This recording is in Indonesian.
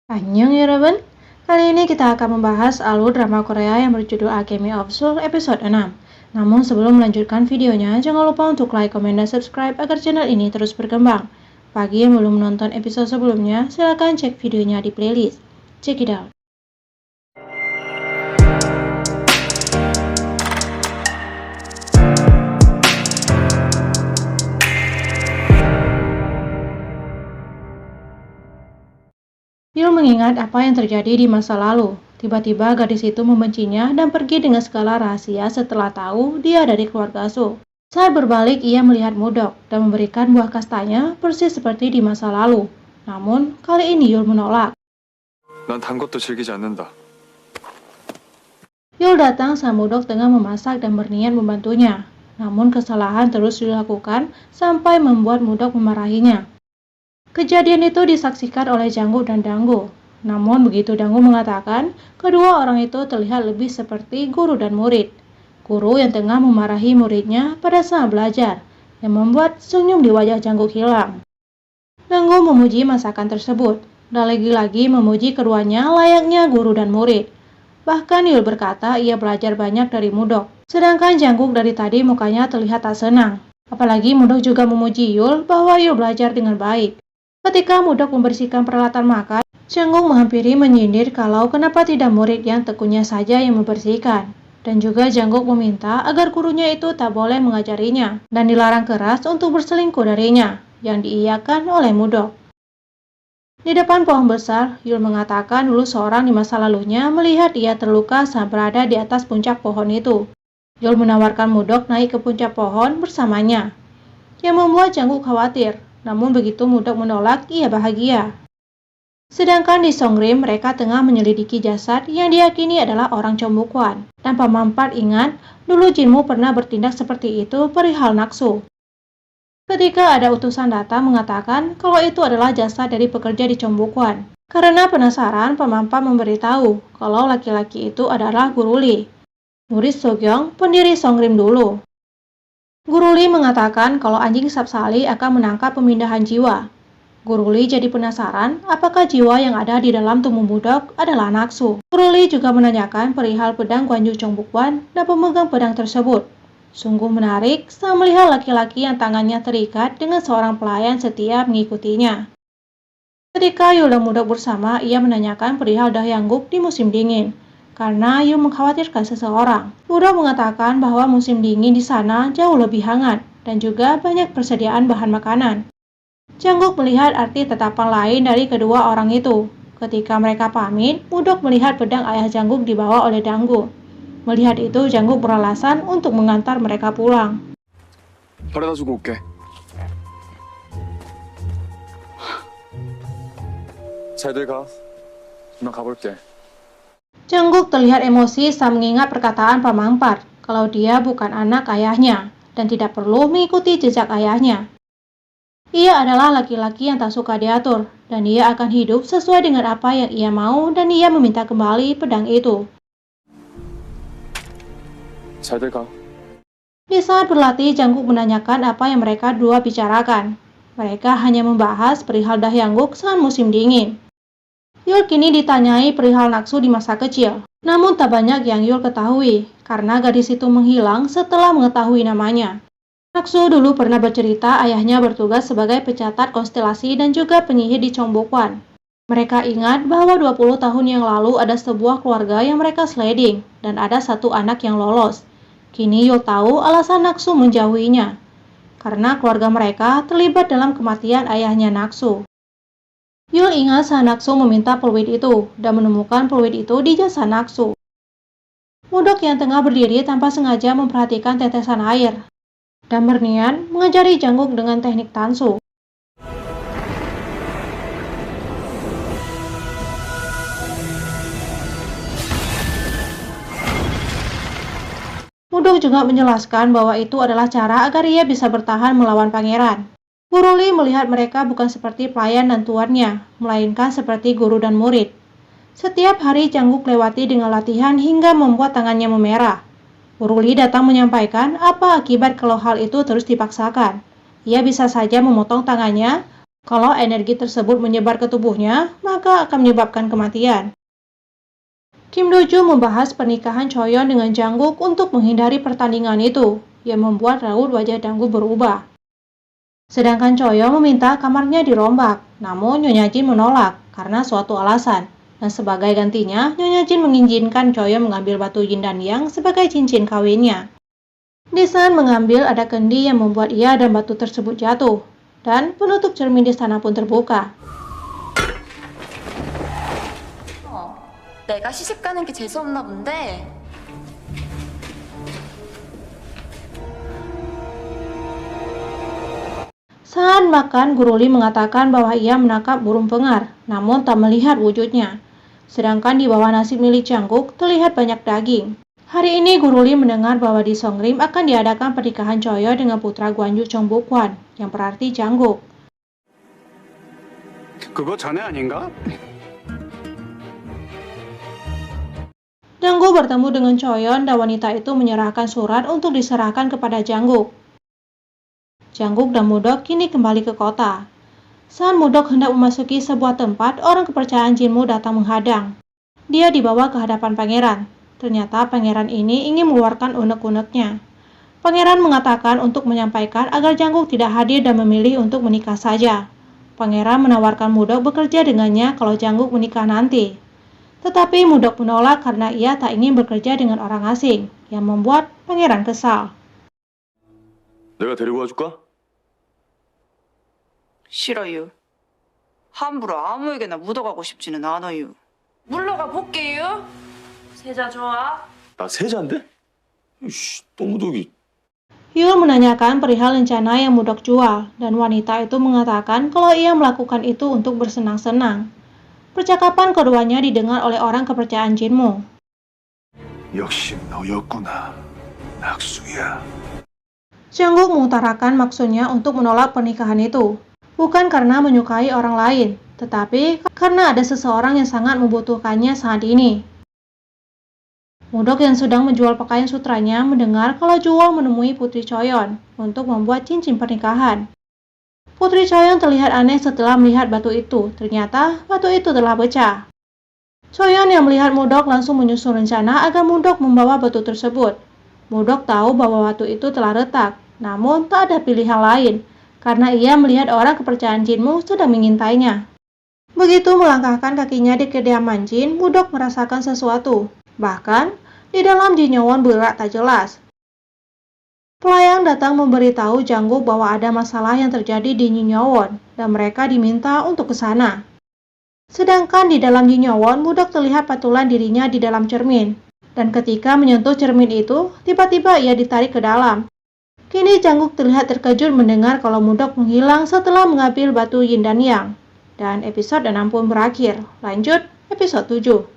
Annyeong 여러분, kali ini kita akan membahas alur drama Korea yang berjudul Alchemy of Soul episode 6. Namun sebelum melanjutkan videonya, jangan lupa untuk like, komen, dan subscribe agar channel ini terus berkembang. Bagi yang belum menonton episode sebelumnya, silahkan cek videonya di playlist. Check it out. Yul mengingat apa yang terjadi di masa lalu. Tiba-tiba gadis itu membencinya dan pergi dengan segala rahasia setelah tahu dia dari keluarga Su. Saat berbalik, ia melihat Mudok dan memberikan buah kastanya persis seperti di masa lalu. Namun, kali ini Yul menolak. 난 단 것도 즐기지 않는다. Yul datang saat Mudok tengah memasak dan berniat membantunya. Namun kesalahan terus dilakukan sampai membuat Mudok memarahinya. Kejadian itu disaksikan oleh Janggu dan Danggu. Namun begitu Danggu mengatakan, kedua orang itu terlihat lebih seperti guru dan murid. Guru yang tengah memarahi muridnya pada saat belajar, yang membuat senyum di wajah Janggu hilang. Danggu memuji masakan tersebut, dan lagi-lagi memuji keduanya layaknya guru dan murid. Bahkan Yul berkata ia belajar banyak dari Mudok, sedangkan Janggu dari tadi mukanya terlihat tak senang. Apalagi Mudok juga memuji Yul bahwa Yul belajar dengan baik. Ketika Mudok membersihkan peralatan makan, Janggung menghampiri menyindir kalau kenapa tidak murid yang tekunnya saja yang membersihkan. Dan juga Janggung meminta agar gurunya itu tak boleh mengajarinya dan dilarang keras untuk berselingkuh darinya, yang diiyakan oleh Mudok. Di depan pohon besar, Yul mengatakan dulu seorang di masa lalunya melihat ia terluka saat berada di atas puncak pohon itu. Yul menawarkan Mudok naik ke puncak pohon bersamanya, yang membuat Janggung khawatir. Namun begitu Mudok menolak, ia bahagia. Sedangkan di Songrim, mereka tengah menyelidiki jasad yang diyakini adalah orang Chonbukwan. Dan Paman Pat ingat, dulu Jinmu pernah bertindak seperti itu perihal Naksu. Ketika ada utusan datang mengatakan kalau itu adalah jasad dari pekerja di Chonbukwan. Karena penasaran, Paman Pat memberitahu kalau laki-laki itu adalah Guru Lee, murid Sogyong, pendiri Songrim dulu. Guru Lee mengatakan kalau anjing Sapsali akan menangkap pemindahan jiwa. Guru Lee jadi penasaran apakah jiwa yang ada di dalam tubuh Mudok adalah Naksu. Guru Lee juga menanyakan perihal pedang Gwanju Chongbukwan dan pemegang pedang tersebut. Sungguh menarik saat melihat laki-laki yang tangannya terikat dengan seorang pelayan setia mengikutinya. Ketika Yul dan Mudok bersama, ia menanyakan perihal Dahyangguk di musim dingin. Karena Yul mengkhawatirkan seseorang. Mudok mengatakan bahwa musim dingin di sana jauh lebih hangat dan juga banyak persediaan bahan makanan. Janggung melihat arti tatapan lain dari kedua orang itu. Ketika mereka pamit, Mudok melihat pedang ayah Janggung dibawa oleh Danggu. Melihat itu, Janggung beralasan untuk mengantar mereka pulang. 바래다 주고 올게. 잘들 가. 나 가볼게. Janggung terlihat emosi saat mengingat perkataan Paman Pat kalau dia bukan anak ayahnya dan tidak perlu mengikuti jejak ayahnya. Ia adalah laki-laki yang tak suka diatur dan ia akan hidup sesuai dengan apa yang ia mau dan ia meminta kembali pedang itu. 잘들 가. Di saat berlatih, Janggung menanyakan apa yang mereka dua bicarakan. Mereka hanya membahas perihal Dahyangguk saat musim dingin. Yul kini ditanyai perihal Naksu di masa kecil. Namun tak banyak yang Yul ketahui, karena gadis itu menghilang setelah mengetahui namanya. Naksu dulu pernah bercerita ayahnya bertugas sebagai pencatat konstelasi dan juga penyihir di Chongbukwan. Mereka ingat bahwa 20 tahun yang lalu ada sebuah keluarga yang mereka sliding, dan ada satu anak yang lolos. Kini Yul tahu alasan Naksu menjauhinya, karena keluarga mereka terlibat dalam kematian ayahnya Naksu. Yul ingat saat Naksu meminta peluit itu dan menemukan peluit itu di jasad Naksu. Mudok yang tengah berdiri tanpa sengaja memperhatikan tetesan air dan berniat mengajari Janggung dengan teknik Tansu. Mudok juga menjelaskan bahwa itu adalah cara agar ia bisa bertahan melawan pangeran. Guru Lee melihat mereka bukan seperti pelayan dan tuannya, melainkan seperti guru dan murid. Setiap hari Janggung lewati dengan latihan hingga membuat tangannya memerah. Guru Lee datang menyampaikan apa akibat kalau hal itu terus dipaksakan. Ia bisa saja memotong tangannya Kalau energi tersebut menyebar ke tubuhnya, maka akan menyebabkan kematian. Kim Do-joo membahas pernikahan Choyeon dengan Jungkook untuk menghindari pertandingan itu, yang membuat raut wajah Jungkook berubah. Sedangkan Choyeon meminta kamarnya dirombak, namun Nyonya Jin menolak karena suatu alasan. Dan sebagai gantinya, Nyonya Jin mengizinkan Choyeon mengambil batu yin dan yang sebagai cincin kawinnya. Di saat mengambil, ada kendi yang membuat ia dan batu tersebut jatuh, dan penutup cermin di sana pun terbuka. 내가 시집 가는 게 재수없나 본데. Saat makan, Guru Lee mengatakan bahwa ia menangkap burung pengar, namun tak melihat wujudnya. Sedangkan di bawah nasi milik Jungkook terlihat banyak daging. Hari ini Guru Lee mendengar bahwa di Songrim akan diadakan pernikahan Choyeon dengan putra Gwanju Chung Buk-kwan, yang berarti Jungkook. 그거 자네 아닌가? Jungkook bertemu dengan Choyeon dan wanita itu menyerahkan surat untuk diserahkan kepada Jungkook. Jungkook dan Mudok kini kembali ke kota. Saat Mudok hendak memasuki sebuah tempat, orang kepercayaan Jinmu datang menghadang. Dia dibawa ke hadapan pangeran. Ternyata pangeran ini ingin mengeluarkan unek-uneknya. Pangeran mengatakan untuk menyampaikan agar Jungkook tidak hadir dan memilih untuk menikah saja. Pangeran menawarkan Mudok bekerja dengannya kalau Jungkook menikah nanti. Tetapi Mudok menolak karena ia tak ingin bekerja dengan orang asing, yang membuat pangeran kesal. 내가 데리고 와줄까? 싫어요. 함부로 아무에게나 묻어가고 싶지는 않아요. 물러가 볼게요. 세자 좋아? 나 세자인데? 이씨, 똥무더기. Yul menanyakan perihal rencana yang Mudok jual, dan wanita itu mengatakan kalau ia melakukan itu untuk bersenang-senang. Percakapan keduanya didengar oleh orang kepercayaan Jinmu. 역시 너였구나. 낙수야. Jungkook mengutarakan maksudnya untuk menolak pernikahan itu, bukan karena menyukai orang lain, tetapi karena ada seseorang yang sangat membutuhkannya saat ini. Mudok yang sedang menjual pakaian sutranya mendengar kalau Juwon menemui Putri Choyeon untuk membuat cincin pernikahan. Putri Choyeon terlihat aneh setelah melihat batu itu. Ternyata batu itu telah pecah. Choyeon yang melihat Mudok langsung menyusun rencana agar Mudok membawa batu tersebut. Mudok tahu bahwa batu itu telah retak, namun tak ada pilihan lain karena ia melihat orang kepercayaan Jinmu sedang mengintainya. Begitu melangkahkan kakinya di kediaman Jin, Mudok merasakan sesuatu. Bahkan di dalam Jin Yowon bergerak tak jelas. Pelayang datang memberitahu Jungkook bahwa ada masalah yang terjadi di Jin Yowon dan mereka diminta untuk ke sana. Sedangkan di dalam Jin Yowon, Mudok terlihat patulan dirinya di dalam cermin. Dan ketika menyentuh cermin itu, tiba-tiba ia ditarik ke dalam. Kini Jungkook terlihat terkejut mendengar kalau Mudok menghilang setelah mengambil batu yin dan yang. Dan episode 6 pun berakhir. Lanjut episode 7.